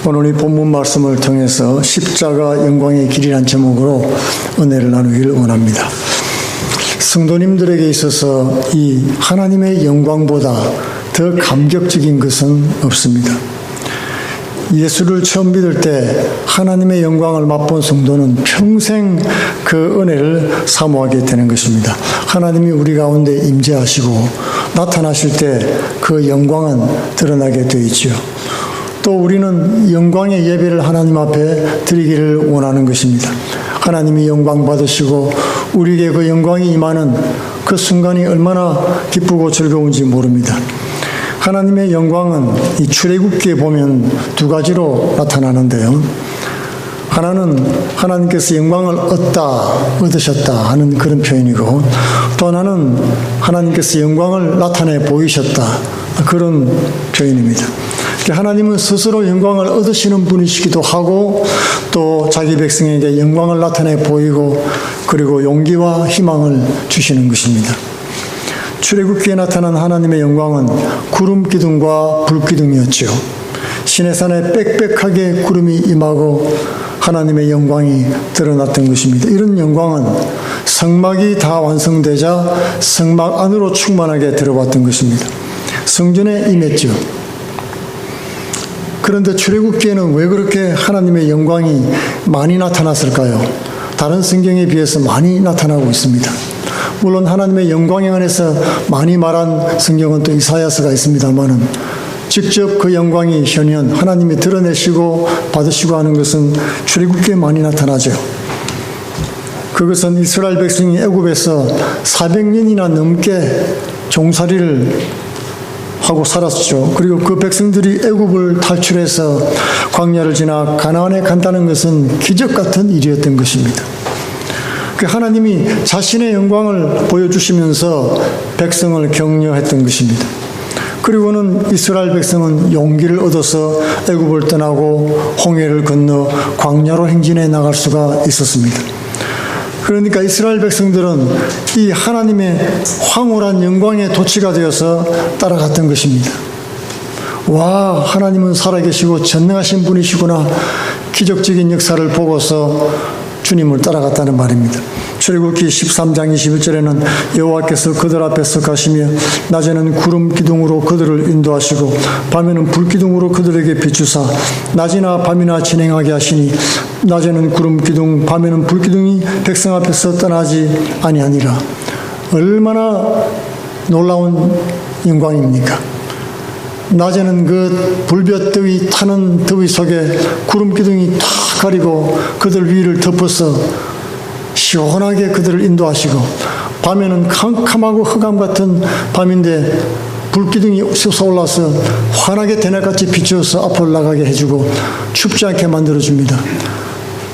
오늘 이 본문 말씀을 통해서 십자가 영광의 길이란 제목으로 은혜를 나누기를 원합니다. 성도님들에게 있어서 이 하나님의 영광보다 더 감격적인 것은 없습니다. 예수를 처음 믿을 때 하나님의 영광을 맛본 성도는 평생 그 은혜를 사모하게 되는 것입니다. 하나님이 우리 가운데 임재하시고 나타나실 때 그 영광은 드러나게 되어 있죠. 또 우리는 영광의 예배를 하나님 앞에 드리기를 원하는 것입니다. 하나님이 영광 받으시고 우리에게 그 영광이 임하는 그 순간이 얼마나 기쁘고 즐거운지 모릅니다. 하나님의 영광은 이 출애굽기에 보면 두 나타나는데요. 하나는 하나님께서 영광을 얻으셨다 하는 그런 표현이고, 또 하나는 하나님께서 영광을 나타내 보이셨다 그런 표현입니다. 하나님은 스스로 영광을 얻으시는 분이시기도 하고 또 자기 백성에게 영광을 나타내 보이고 그리고 용기와 희망을 주시는 것입니다. 출애굽기에 나타난 하나님의 영광은 구름 기둥과 불 기둥이었죠. 시내산에 빽빽하게 구름이 임하고 하나님의 영광이 드러났던 것입니다. 이런 영광은 성막이 다 완성되자 성막 안으로 충만하게 들어왔던 것입니다. 성전에 임했죠. 그런데 출애굽기에는 왜 그렇게 하나님의 영광이 많이 나타났을까요? 다른 성경에 비해서 많이 나타나고 있습니다. 물론 하나님의 영광에 관해서 많이 말한 성경은 또 이사야서가 있습니다만은 직접 그 영광이 현현 하나님이 드러내시고 받으시고 하는 것은 출애굽기에 많이 나타나죠. 그것은 이스라엘 백성이 애굽에서 400년이나 넘게 종살이를 하고 살았죠. 그리고 그 백성들이 애굽을 탈출해서 광야를 지나 가나안에 간다는 것은 기적 같은 일이었던 것입니다. 하나님이 자신의 영광을 보여주시면서 백성을 격려했던 것입니다. 그리고는 이스라엘 백성은 용기를 얻어서 애굽을 떠나고 홍해를 건너 광야로 행진해 나갈 수가 있었습니다. 그러니까 이스라엘 백성들은 이 하나님의 황홀한 영광의 도취가 되어서 따라갔던 것입니다. 와, 하나님은 살아계시고 전능하신 분이시구나. 기적적인 역사를 보고서 주님을 따라갔다는 말입니다. 출애굽기 13장 21절에는 여호와께서 그들 앞에서 가시며 낮에는 구름 기둥으로 그들을 인도하시고 밤에는 불 기둥으로 그들에게 비추사 낮이나 밤이나 진행하게 하시니 낮에는 구름 기둥 밤에는 불 기둥이 백성 앞에서 떠나지 아니하니라. 얼마나 놀라운 영광입니까? 낮에는 그 불볕 더위 타는 더위 속에 구름 기둥이 탁 가리고 그들 위를 덮어서 시원하게 그들을 인도하시고, 밤에는 캄캄하고 흑암 같은 밤인데 불기둥이 솟아올라서 환하게 대낮같이 비추어서 앞으로 나가게 해주고 춥지 않게 만들어줍니다.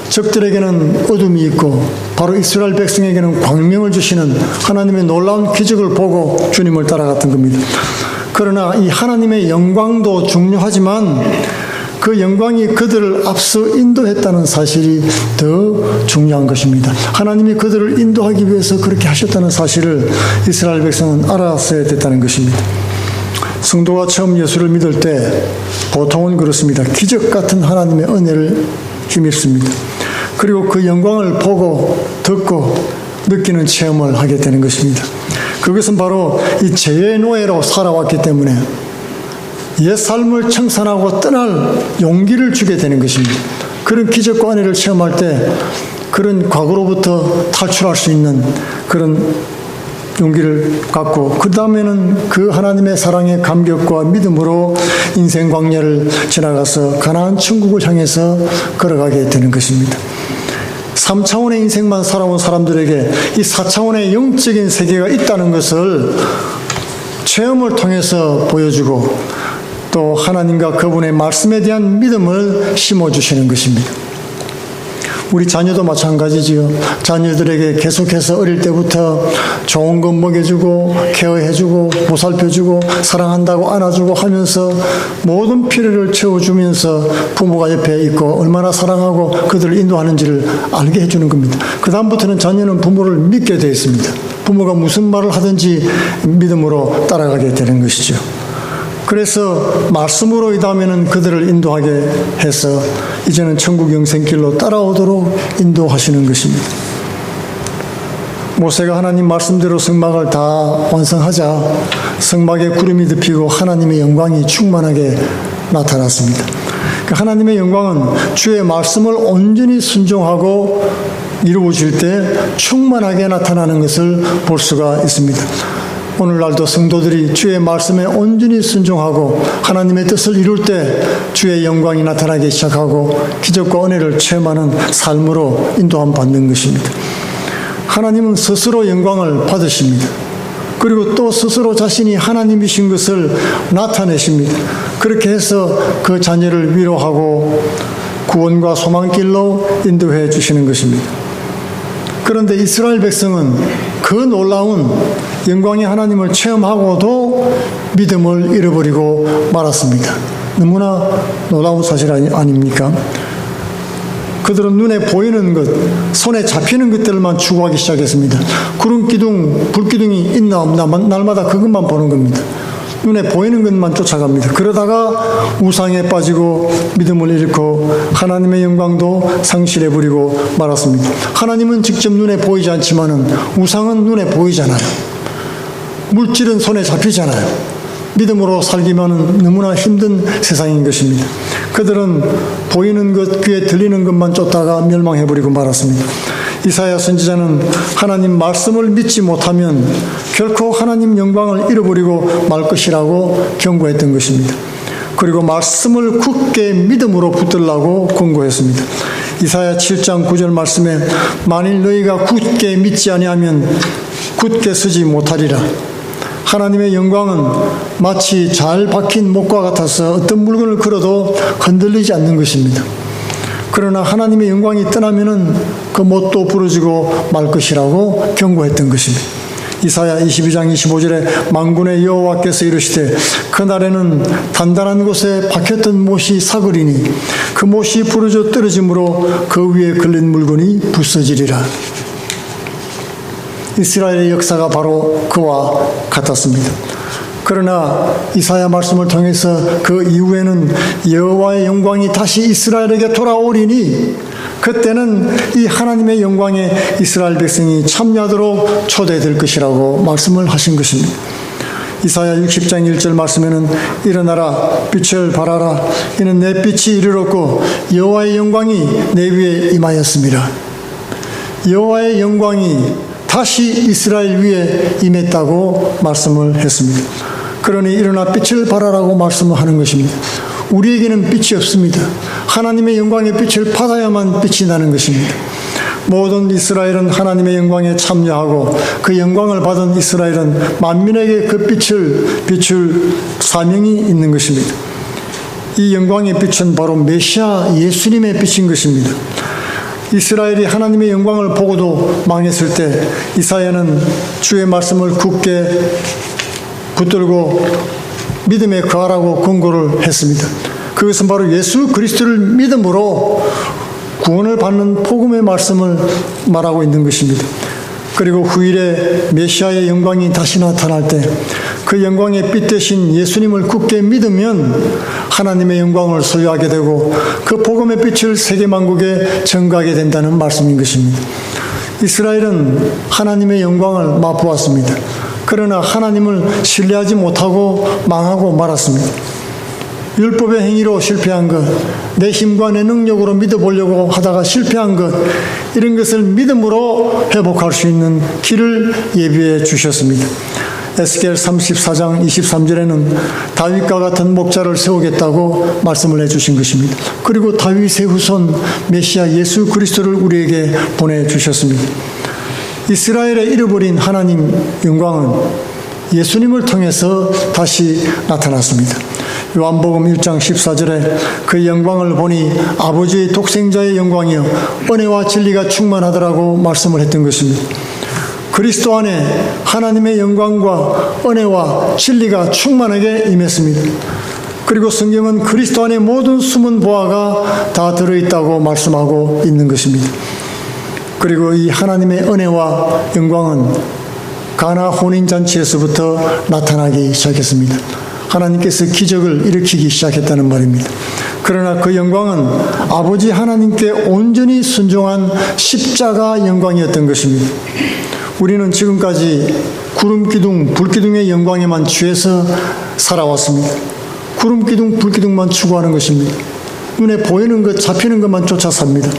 적들에게는 어둠이 있고 바로 이스라엘 백성에게는 광명을 주시는 하나님의 놀라운 기적을 보고 주님을 따라갔던 겁니다. 그러나 이 하나님의 영광도 중요하지만 그 영광이 그들을 앞서 인도했다는 사실이 더 중요한 것입니다. 하나님이 그들을 인도하기 위해서 그렇게 하셨다는 사실을 이스라엘 백성은 알았어야 됐다는 것입니다. 성도가 처음 예수를 믿을 때 보통은 그렇습니다. 기적 같은 하나님의 은혜를 힘입습니다. 그리고 그 영광을 보고 듣고 느끼는 체험을 하게 되는 것입니다. 그것은 바로 이 죄의 노예로 살아왔기 때문에 옛 삶을 청산하고 떠날 용기를 주게 되는 것입니다. 그런 기적과 은혜를 체험할 때 그런 과거로부터 탈출할 수 있는 그런 용기를 갖고 그 다음에는 그 하나님의 사랑의 감격과 믿음으로 인생 광야를 지나가서 가나안 천국을 향해서 걸어가게 되는 것입니다. 3차원의 인생만 살아온 사람들에게 이 4차원의 영적인 세계가 있다는 것을 체험을 통해서 보여주고 또 하나님과 그분의 말씀에 대한 믿음을 심어주시는 것입니다. 우리 자녀도 마찬가지지요. 자녀들에게 계속해서 어릴 때부터 좋은 것 먹여주고 케어해주고 보살펴주고 사랑한다고 안아주고 하면서 모든 필요를 채워주면서 부모가 옆에 있고 얼마나 사랑하고 그들을 인도하는지를 알게 해주는 겁니다. 그 다음부터는 자녀는 부모를 믿게 되어 있습니다. 부모가 무슨 말을 하든지 믿음으로 따라가게 되는 것이죠. 그래서 말씀으로 이 다음에는 그들을 인도하게 해서 이제는 천국 영생길로 따라오도록 인도하시는 것입니다. 모세가 하나님 말씀대로 성막을 다 완성하자 성막에 구름이 덮이고 하나님의 영광이 충만하게 나타났습니다. 하나님의 영광은 주의 말씀을 온전히 순종하고 이루어질 때 충만하게 나타나는 것을 볼 수가 있습니다. 오늘날도 성도들이 주의 말씀에 온전히 순종하고 하나님의 뜻을 이룰 때 주의 영광이 나타나기 시작하고 기적과 은혜를 체험하는 삶으로 인도함 받는 것입니다. 하나님은 스스로 영광을 받으십니다. 그리고 또 스스로 자신이 하나님이신 것을 나타내십니다. 그렇게 해서 그 자녀를 위로하고 구원과 소망길로 인도해 주시는 것입니다. 그런데 이스라엘 백성은 그 놀라운 영광의 하나님을 체험하고도 믿음을 잃어버리고 말았습니다. 너무나 놀라운 사실 아닙니까? 그들은 눈에 보이는 것, 손에 잡히는 것들만 추구하기 시작했습니다. 구름 기둥, 불기둥이 있나 없나 날마다 그것만 보는 겁니다. 눈에 보이는 것만 쫓아갑니다. 그러다가 우상에 빠지고 믿음을 잃고 하나님의 영광도 상실해버리고 말았습니다. 하나님은 직접 눈에 보이지 않지만은 우상은 눈에 보이잖아요. 물질은 손에 잡히잖아요. 믿음으로 살기만은 너무나 힘든 세상인 것입니다. 그들은 보이는 것, 귀에 들리는 것만 쫓다가 멸망해버리고 말았습니다. 이사야 선지자는 하나님 말씀을 믿지 못하면 결코 하나님 영광을 잃어버리고 말 것이라고 경고했던 것입니다. 그리고 말씀을 굳게 믿음으로 붙들라고 권고했습니다. 이사야 7장 9절 말씀에 만일 너희가 굳게 믿지 아니하면 굳게 서지 못하리라. 하나님의 영광은 마치 잘 박힌 목과 같아서 어떤 물건을 걸어도 흔들리지 않는 것입니다. 그러나 하나님의 영광이 떠나면은 그 못도 부러지고 말 것이라고 경고했던 것입니다. 이사야 22장 25절에 만군의 여호와께서 이르시되 그날에는 단단한 곳에 박혔던 못이 사그리니 그 못이 부러져 떨어짐으로 그 위에 걸린 물건이 부서지리라. 이스라엘의 역사가 바로 그와 같았습니다. 그러나 이사야 말씀을 통해서 그 이후에는 여호와의 영광이 다시 이스라엘에게 돌아오리니 그때는 이 하나님의 영광에 이스라엘 백성이 참여하도록 초대될 것이라고 말씀을 하신 것입니다. 이사야 60장 1절 말씀에는 일어나라 빛을 발하라 이는 내 빛이 이르렀고 여호와의 영광이 내 위에 임하였습니다. 여호와의 영광이 다시 이스라엘 위에 임했다고 말씀을 했습니다. 그러니 일어나 빛을 발하라고 말씀을 하는 것입니다. 우리에게는 빛이 없습니다. 하나님의 영광의 빛을 받아야만 빛이 나는 것입니다. 모든 이스라엘은 하나님의 영광에 참여하고 그 영광을 받은 이스라엘은 만민에게 그 빛을 비출 사명이 있는 것입니다. 이 영광의 빛은 바로 메시아 예수님의 빛인 것입니다. 이스라엘이 하나님의 영광을 보고도 망했을 때 이사야는 주의 말씀을 굳게 붙들고 믿음에 거하라고 권고를 했습니다. 그것은 바로 예수 그리스도를 믿음으로 구원을 받는 복음의 말씀을 말하고 있는 것입니다. 그리고 후일에 메시아의 영광이 다시 나타날 때 그 영광의 빛 대신 예수님을 굳게 믿으면 하나님의 영광을 소유하게 되고 그 복음의 빛을 세계만국에 전가하게 된다는 말씀인 것입니다. 이스라엘은 하나님의 영광을 맛보았습니다. 그러나 하나님을 신뢰하지 못하고 망하고 말았습니다. 율법의 행위로 실패한 것, 내 힘과 내 능력으로 믿어보려고 하다가 실패한 것, 이런 것을 믿음으로 회복할 수 있는 길을 예비해 주셨습니다. 에스겔 34장 23절에는 다윗과 같은 목자를 세우겠다고 말씀을 해주신 것입니다. 그리고 다윗의 후손 메시아 예수 그리스도를 우리에게 보내주셨습니다. 이스라엘의 잃어버린 하나님 영광은 예수님을 통해서 다시 나타났습니다. 요한복음 1장 14절에 그 영광을 보니 아버지의 독생자의 영광이요 은혜와 진리가 충만하더라고 말씀을 했던 것입니다. 그리스도 안에 하나님의 영광과 은혜와 진리가 충만하게 임했습니다. 그리고 성경은 그리스도 안에 모든 숨은 보화가 다 들어있다고 말씀하고 있는 것입니다. 그리고 이 하나님의 은혜와 영광은 가나 혼인잔치에서부터 나타나기 시작했습니다. 하나님께서 기적을 일으키기 시작했다는 말입니다. 그러나 그 영광은 아버지 하나님께 온전히 순종한 십자가 영광이었던 것입니다. 우리는 지금까지 구름기둥, 불기둥의 영광에만 취해서 살아왔습니다. 구름기둥, 불기둥만 추구하는 것입니다. 눈에 보이는 것, 잡히는 것만 쫓아 삽니다.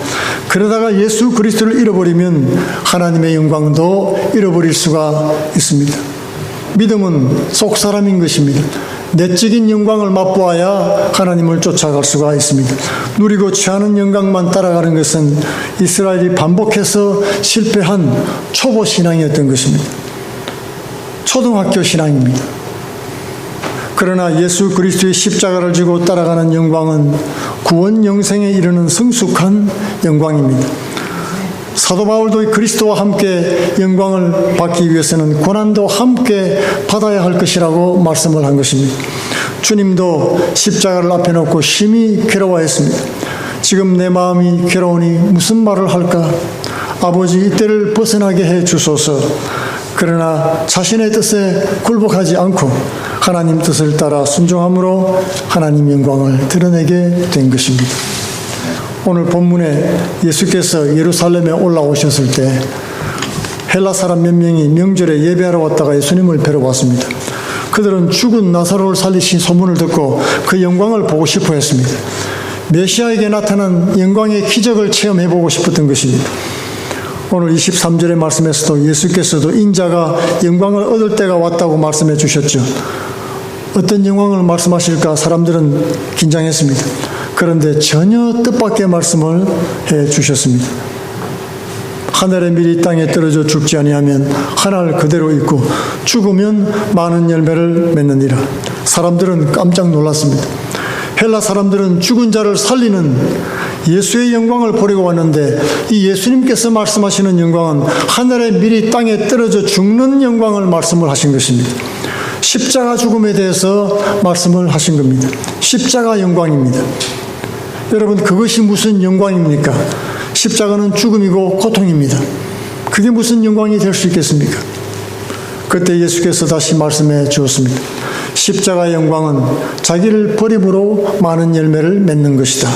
그러다가 예수 그리스도를 잃어버리면 하나님의 영광도 잃어버릴 수가 있습니다. 믿음은 속 사람인 것입니다. 내적인 영광을 맛보아야 하나님을 쫓아갈 수가 있습니다. 누리고 취하는 영광만 따라가는 것은 이스라엘이 반복해서 실패한 초보 신앙이었던 것입니다. 초등학교 신앙입니다. 그러나 예수 그리스도의 십자가를 지고 따라가는 영광은 구원 영생에 이르는 성숙한 영광입니다. 사도 바울도 그리스도와 함께 영광을 받기 위해서는 고난도 함께 받아야 할 것이라고 말씀을 한 것입니다. 주님도 십자가를 앞에 놓고 심히 괴로워했습니다. 지금 내 마음이 괴로우니 무슨 말을 할까? 아버지 이때를 벗어나게 해 주소서. 그러나 자신의 뜻에 굴복하지 않고 하나님 뜻을 따라 순종함으로 하나님 영광을 드러내게 된 것입니다. 오늘 본문에 예수께서 예루살렘에 올라오셨을 때 헬라 사람 몇 명이 명절에 예배하러 왔다가 예수님을 뵈러 왔습니다. 그들은 죽은 나사로를 살리신 소문을 듣고 그 영광을 보고 싶어 했습니다. 메시아에게 나타난 영광의 기적을 체험해보고 싶었던 것입니다. 오늘 23절의 말씀에서도 예수께서도 인자가 영광을 얻을 때가 왔다고 말씀해 주셨죠. 어떤 영광을 말씀하실까 사람들은 긴장했습니다. 그런데 전혀 뜻밖의 말씀을 해 주셨습니다. 하늘의 밀이 땅에 떨어져 죽지 아니하면 하늘 그대로 있고 죽으면 많은 열매를 맺느니라. 사람들은 깜짝 놀랐습니다. 헬라 사람들은 죽은 자를 살리는 예수의 영광을 보려고 왔는데 이 예수님께서 말씀하시는 영광은 하늘의 밀이 땅에 떨어져 죽는 영광을 말씀을 하신 것입니다. 십자가 죽음에 대해서 말씀을 하신 겁니다. 십자가 영광입니다. 여러분, 그것이 무슨 영광입니까? 십자가는 죽음이고 고통입니다. 그게 무슨 영광이 될 수 있겠습니까? 그때 예수께서 다시 말씀해 주었습니다. 십자가의 영광은 자기를 버림으로 많은 열매를 맺는 것이다.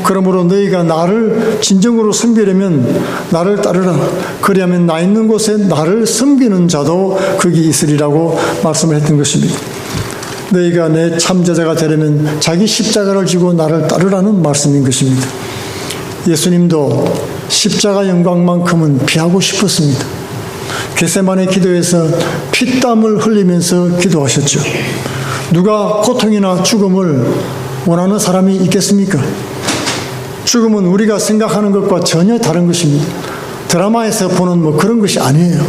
그러므로 너희가 나를 진정으로 섬기려면 나를 따르라. 그리하면 나 있는 곳에 나를 섬기는 자도 거기 있으리라고 말씀을 했던 것입니다. 너희가 내 참제자가 되려면 자기 십자가를 지고 나를 따르라는 말씀인 것입니다. 예수님도 십자가 영광만큼은 피하고 싶었습니다. 겟세마네 기도에서 피땀을 흘리면서 기도하셨죠. 누가 고통이나 죽음을 원하는 사람이 있겠습니까? 죽음은 우리가 생각하는 것과 전혀 다른 것입니다. 드라마에서 보는 그런 것이 아니에요.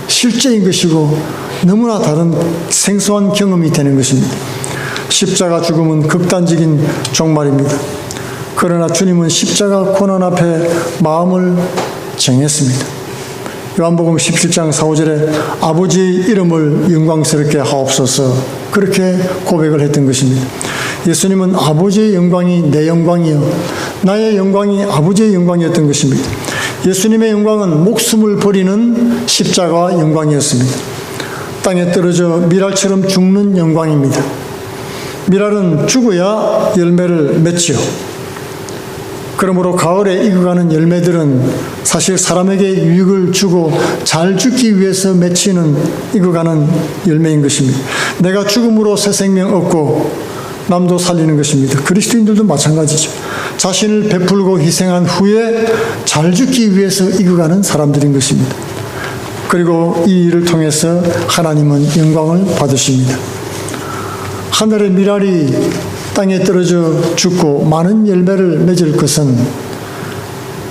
실제인 것이고 너무나 다른 생소한 경험이 되는 것입니다. 십자가 죽음은 극단적인 종말입니다. 그러나 주님은 십자가 고난 앞에 마음을 정했습니다. 요한복음 17장 4, 5절에 아버지의 이름을 영광스럽게 하옵소서 그렇게 고백을 했던 것입니다. 예수님은 아버지의 영광이 내 영광이요 나의 영광이 아버지의 영광이었던 것입니다. 예수님의 영광은 목숨을 버리는 십자가 영광이었습니다. 땅에 떨어져 밀알처럼 죽는 영광입니다. 밀알은 죽어야 열매를 맺지요. 그러므로 가을에 익어가는 열매들은 사실 사람에게 유익을 주고 잘 죽기 위해서 맺히는 익어가는 열매인 것입니다. 내가 죽음으로 새 생명 얻고 남도 살리는 것입니다. 그리스도인들도 마찬가지죠. 자신을 베풀고 희생한 후에 잘 죽기 위해서 익어가는 사람들인 것입니다. 그리고 이 일을 통해서 하나님은 영광을 받으십니다. 하늘의 밀알이 땅에 떨어져 죽고 많은 열매를 맺을 것은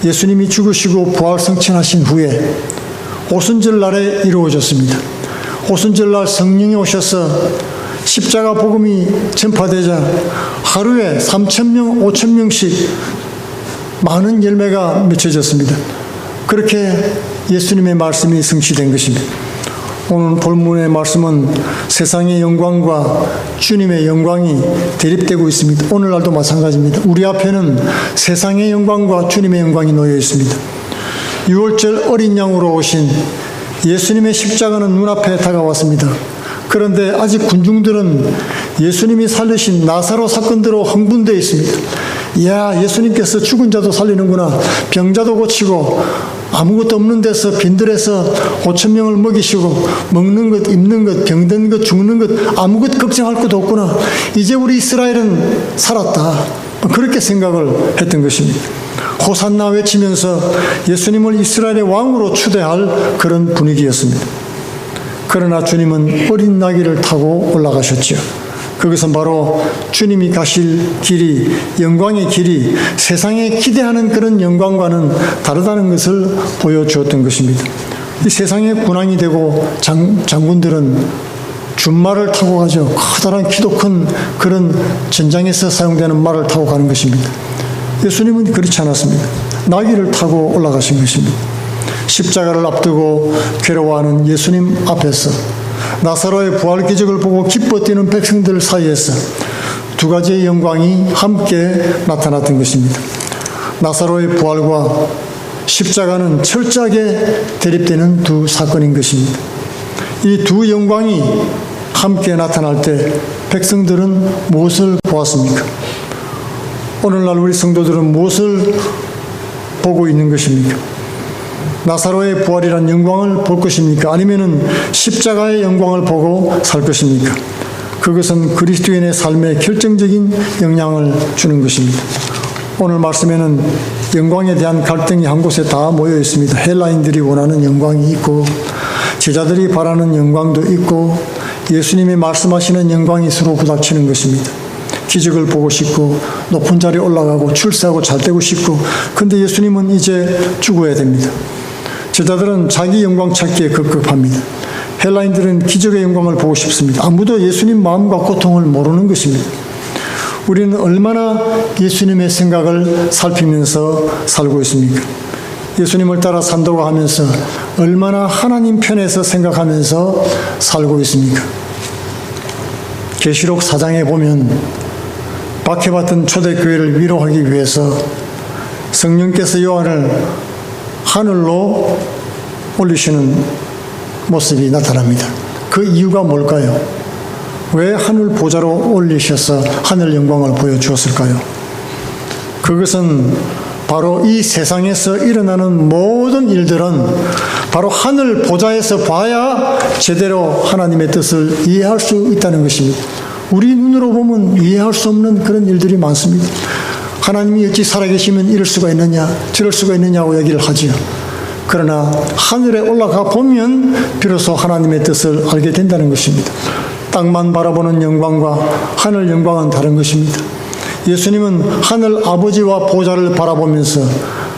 예수님이 죽으시고 부활 승천하신 후에 오순절 날에 이루어졌습니다. 오순절 날 성령이 오셔서 십자가 복음이 전파되자 하루에 3,000명, 5,000명씩 많은 열매가 맺혀졌습니다. 그렇게 예수님의 말씀이 성취된 것입니다. 오늘 본문의 말씀은 세상의 영광과 주님의 영광이 대립되고 있습니다. 오늘날도 마찬가지입니다. 우리 앞에는 세상의 영광과 주님의 영광이 놓여 있습니다. 6월절 어린 양으로 오신 예수님의 십자가는 눈앞에 다가왔습니다. 그런데 아직 군중들은 예수님이 살리신 나사로 사건대로 흥분되어 있습니다. 이야, 예수님께서 죽은 자도 살리는구나. 병자도 고치고 아무것도 없는 데서 빈들에서 5,000명을 먹이시고 먹는 것, 입는 것, 병든 것, 죽는 것 아무것 걱정할 것도 없구나. 이제 우리 이스라엘은 살았다. 그렇게 생각을 했던 것입니다. 호산나 외치면서 예수님을 이스라엘의 왕으로 추대할 그런 분위기였습니다. 그러나 주님은 어린 나귀를 타고 올라가셨죠. 그것은 바로 주님이 가실 길이, 영광의 길이 세상에 기대하는 그런 영광과는 다르다는 것을 보여주었던 것입니다. 이 세상의 군왕이 되고 장군들은 준말을 타고 가죠. 커다란 키도 큰 그런 전장에서 사용되는 말을 타고 가는 것입니다. 예수님은 그렇지 않았습니다. 나귀를 타고 올라가신 것입니다. 십자가를 앞두고 괴로워하는 예수님 앞에서 나사로의 부활 기적을 보고 기뻐 뛰는 백성들 사이에서 두 가지의 영광이 함께 나타났던 것입니다. 나사로의 부활과 십자가는 철저하게 대립되는 두 사건인 것입니다. 이 두 영광이 함께 나타날 때 백성들은 무엇을 보았습니까? 오늘날 우리 성도들은 무엇을 보고 있는 것입니까? 나사로의 부활이란 영광을 볼 것입니까? 아니면은 십자가의 영광을 보고 살 것입니까? 그것은 그리스도인의 삶에 결정적인 영향을 주는 것입니다. 오늘 말씀에는 영광에 대한 갈등이 한 곳에 다 모여 있습니다. 헬라인들이 원하는 영광이 있고 제자들이 바라는 영광도 있고 예수님이 말씀하시는 영광이 서로 부닥치는 것입니다. 기적을 보고 싶고 높은 자리에 올라가고 출세하고 잘되고 싶고, 근데 예수님은 이제 죽어야 됩니다. 제자들은 자기 영광 찾기에 급급합니다. 헬라인들은 기적의 영광을 보고 싶습니다. 아무도 예수님 마음과 고통을 모르는 것입니다. 우리는 얼마나 예수님의 생각을 살피면서 살고 있습니까? 예수님을 따라 산다고 하면서 얼마나 하나님 편에서 생각하면서 살고 있습니까? 계시록 4장에 보면 박해받던 초대교회를 위로하기 위해서 성령께서 요한을 하늘로 올리시는 모습이 나타납니다. 그 이유가 뭘까요? 왜 하늘 보좌로 올리셔서 하늘 영광을 보여주었을까요? 그것은 바로 이 세상에서 일어나는 모든 일들은 바로 하늘 보좌에서 봐야 제대로 하나님의 뜻을 이해할 수 있다는 것입니다. 우리 눈으로 보면 이해할 수 없는 그런 일들이 많습니다. 하나님이 어찌 살아계시면 이럴 수가 있느냐, 저럴 수가 있느냐고 얘기를 하지요. 그러나 하늘에 올라가 보면 비로소 하나님의 뜻을 알게 된다는 것입니다. 땅만 바라보는 영광과 하늘 영광은 다른 것입니다. 예수님은 하늘 아버지와 보좌를 바라보면서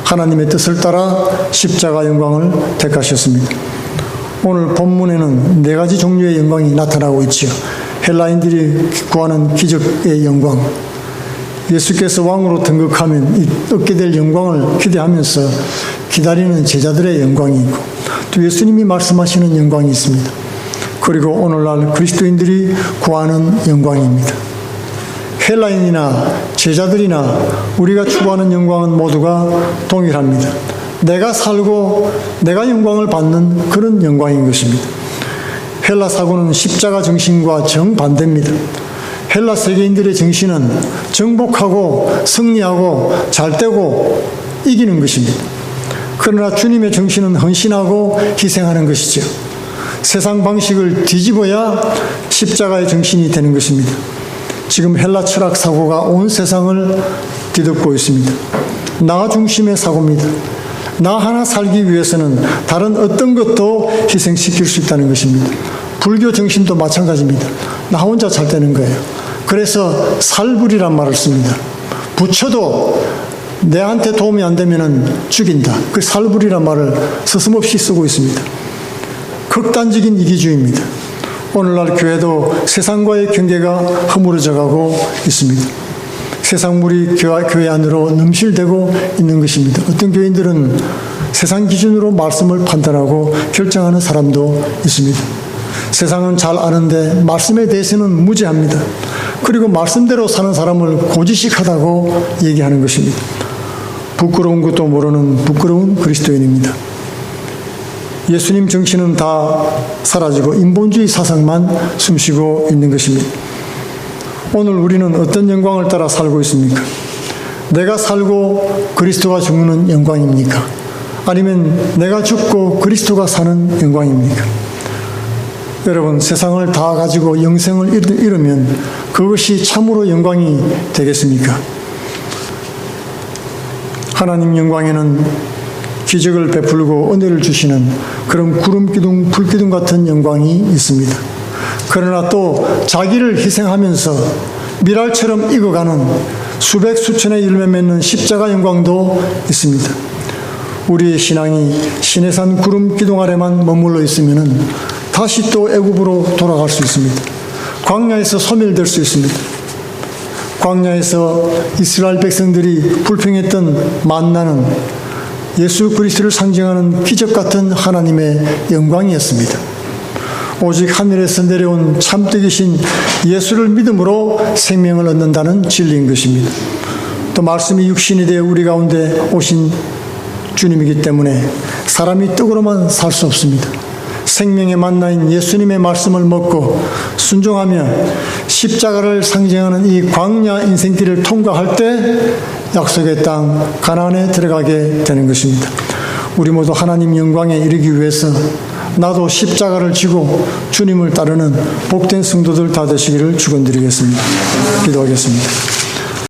하나님의 뜻을 따라 십자가 영광을 택하셨습니다. 오늘 본문에는 네 가지 종류의 영광이 나타나고 있지요. 헬라인들이 구하는 기적의 영광, 예수께서 왕으로 등극하면 얻게 될 영광을 기대하면서 기다리는 제자들의 영광이 있고, 또 예수님이 말씀하시는 영광이 있습니다. 그리고 오늘날 그리스도인들이 구하는 영광입니다. 헬라인이나 제자들이나 우리가 추구하는 영광은 모두가 동일합니다. 내가 살고 내가 영광을 받는 그런 영광인 것입니다. 헬라 사고는 십자가 정신과 정반대입니다. 헬라 세계인들의 정신은 정복하고 승리하고 잘되고 이기는 것입니다. 그러나 주님의 정신은 헌신하고 희생하는 것이죠. 세상 방식을 뒤집어야 십자가의 정신이 되는 것입니다. 지금 헬라 철학 사고가 온 세상을 뒤덮고 있습니다. 나 중심의 사고입니다. 나 하나 살기 위해서는 다른 어떤 것도 희생시킬 수 있다는 것입니다. 불교 정신도 마찬가지입니다. 나 혼자 잘 되는 거예요. 그래서 살불이란 말을 씁니다. 부처도 내한테 도움이 안 되면 죽인다. 그 살불이란 말을 서슴없이 쓰고 있습니다. 극단적인 이기주의입니다. 오늘날 교회도 세상과의 경계가 허물어져 가고 있습니다. 세상물이 교회 안으로 넘실대고 있는 것입니다. 어떤 교인들은 세상 기준으로 말씀을 판단하고 결정하는 사람도 있습니다. 세상은 잘 아는데 말씀에 대해서는 무지합니다. 그리고 말씀대로 사는 사람을 고지식하다고 얘기하는 것입니다. 부끄러운 것도 모르는 부끄러운 그리스도인입니다. 예수님 정신은 다 사라지고 인본주의 사상만 숨쉬고 있는 것입니다. 오늘 우리는 어떤 영광을 따라 살고 있습니까? 내가 살고 그리스도가 죽는 영광입니까? 아니면 내가 죽고 그리스도가 사는 영광입니까? 여러분, 세상을 다 가지고 영생을 잃으면 그것이 참으로 영광이 되겠습니까? 하나님 영광에는 기적을 베풀고 은혜를 주시는 그런 구름기둥, 불기둥 같은 영광이 있습니다. 그러나 또 자기를 희생하면서 미랄처럼 익어가는 수백 수천의 열매 맺는 십자가 영광도 있습니다. 우리의 신앙이 시내산 구름기둥 아래만 머물러 있으면 다시 또 애굽으로 돌아갈 수 있습니다. 광야에서 소멸될 수 있습니다. 광야에서 이스라엘 백성들이 불평했던 만나는 예수 그리스도를 상징하는 기적 같은 하나님의 영광이었습니다. 오직 하늘에서 내려온 참되기신 예수를 믿음으로 생명을 얻는다는 진리인 것입니다. 또 말씀이 육신이 되어 우리 가운데 오신 주님이기 때문에 사람이 떡으로만 살 수 없습니다. 생명의 만나인 예수님의 말씀을 먹고 순종하며 십자가를 상징하는 이 광야 인생길을 통과할 때 약속의 땅 가나안에 들어가게 되는 것입니다. 우리 모두 하나님 영광에 이르기 위해서 나도 십자가를 지고 주님을 따르는 복된 성도들 다 되시기를 축원드리겠습니다. 기도하겠습니다.